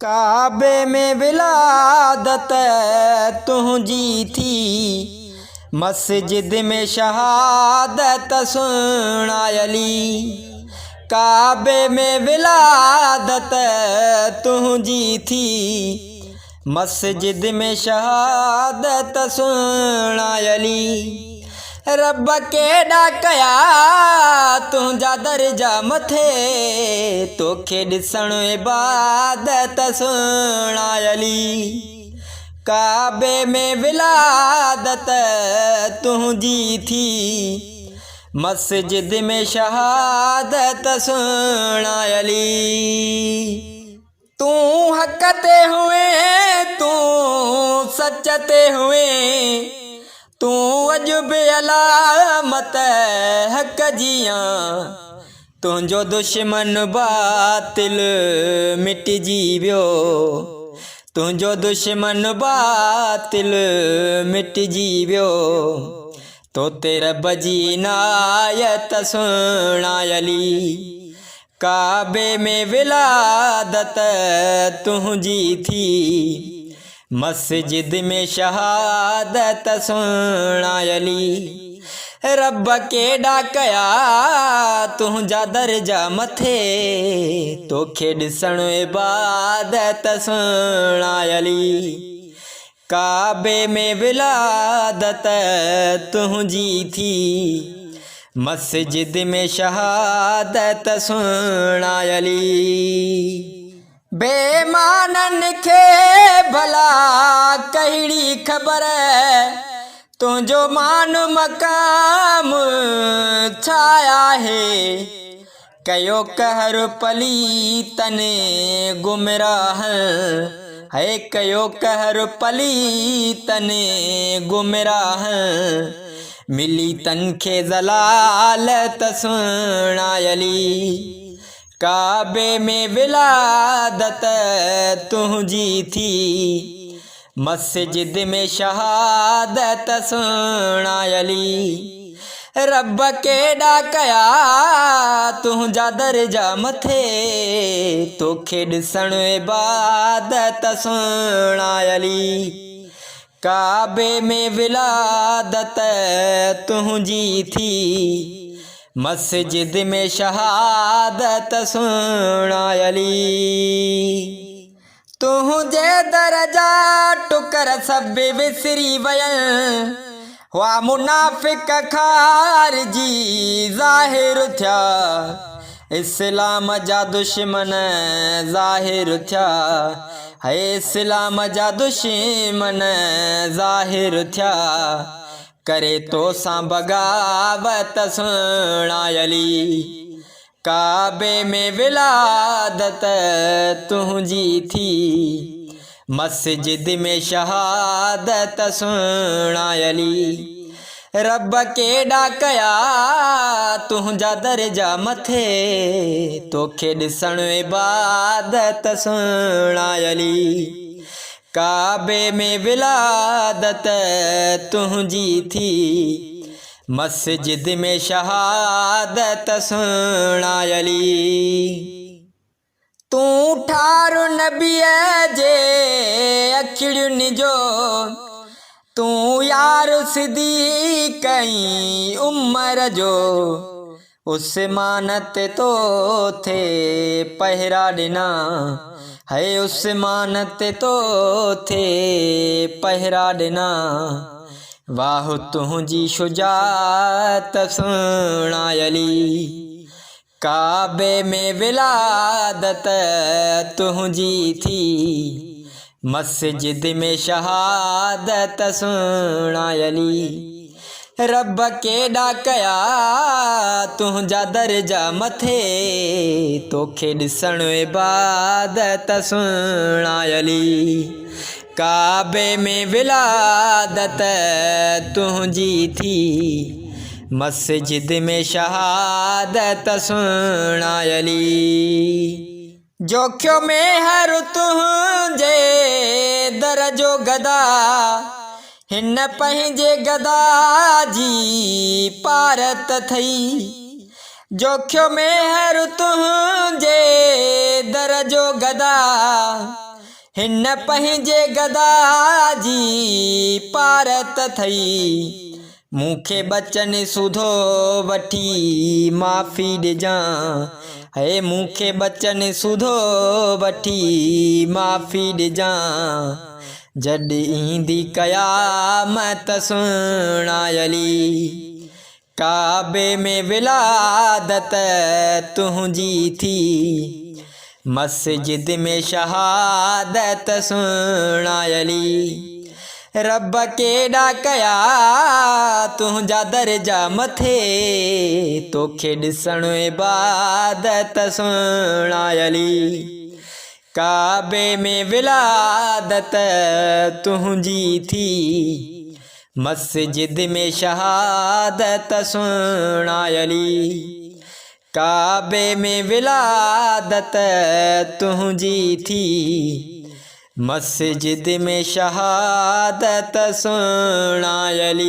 काबे में विलादत तुझी थी, मस्जिद में शहादत सुना अली। काबे में विलादत तुझी थी, मस्जिद में शहादत सुना अली। रब के डाकया तुझा दर्जा मथे, तोखे ॾिसण इबादत सुना अली। काबे में विलादत तुझी थी, मस्जिद में शहादत सुना अली। तू हक ते हुए, तू सच ते हुए, तू अजब अलामत हक जियां। तुझो दुश्मन बातिल मिटजी वियो, तुझो दुश्मन बातिल मिटजी वियो। तो तेरा बजी नायत सुना अली। काबे में विलादत तुझी थी, मस्जिद में शहादत सुना अली। रब के डाकया तुझा दर्जा मथे, तोखे ॾिसण इबादत सुना अली। काबे में विलादत तुझी थी, मस्जिद में शहादत सुना अली। बेमानन खे भला कहिड़ी ख़बर, तुझो मान मकाम छाया है। कयो कहर पलीतन गुमराह है, कयो कहर पलीतन गुमराह। मिली तनखे ज़लालत सुना अली। काबे में विलादत तुझी थी, मस्जिद में शहादत सुना अली। रब के डाकया तुझा दर्जा मथे, तोखे ॾिसण इबादत सुना अली। काबे में विलादत तुझी थी, मस्जिद में शहादत सुना अली। तुझे दर्जा टुकर सब विसरी वयं, हुआ मुनाफिक खारजी ज़ाहिर थिया। इस्लाम जा दुश्मन ज़ाहिर थिया, है इस्लाम जा दुश्मन ज़ाहिर थिया। करे तो सां बगावत सुना अली। काबे में विलादत तुझी थी, मस्जिद में शहादत सुना अली। रब के डाकया तुझा दर्जा मथे, तोखे ॾिसण इबादत सुना अली। काबे में विलादत तुझी थी, मस्जिद में शहादत सुना अली। तू ठारो नबीअ जे अखियुनि जो, तू यार सिद्दीक़ कई उमर जो। उस्मान ते तो थे पहरा ॾिना, है उस्मान ते तो थे पहरा ॾिना। वाह तुझी शुजात सुना अली। काबे में विलादत तुझी थी, मस्जिद में शहादत सुना अली। रब के डाकया तुझा दर्जा मथे, तोखे ॾिसण इबादत सुना अली। काबे में विलादत तुझी थी, मस्जिद में शहादत सुना अली। जोखियो में हर तुझे दरजो गदा, हिन पंहिंजे गदा जी पारत थई। जोखियो में हर तुझे दरजो गदा, हिन पंहिंजे गदा जी पारत थई मूंखे बचन सुधो वठी माफ़ी ॾिजां हे मूंखे बचन सुधो वठी माफ़ी ॾिजां जॾहिं ईंदी क़यामत सुणायली काबे में विलादत तुंहिंजी थी मस्जिद में शहादत सुणायली रब केॾा कया तुंहिंजा दर्जा मथे तोखे ॾिसण इबादत सुणायली काबे में विलादत तुंहिंजी थी मस्जिद में शहादत सुणायली काबे में विलादत तुंहिंजी थी मस्जिद में शहादत सुणायली।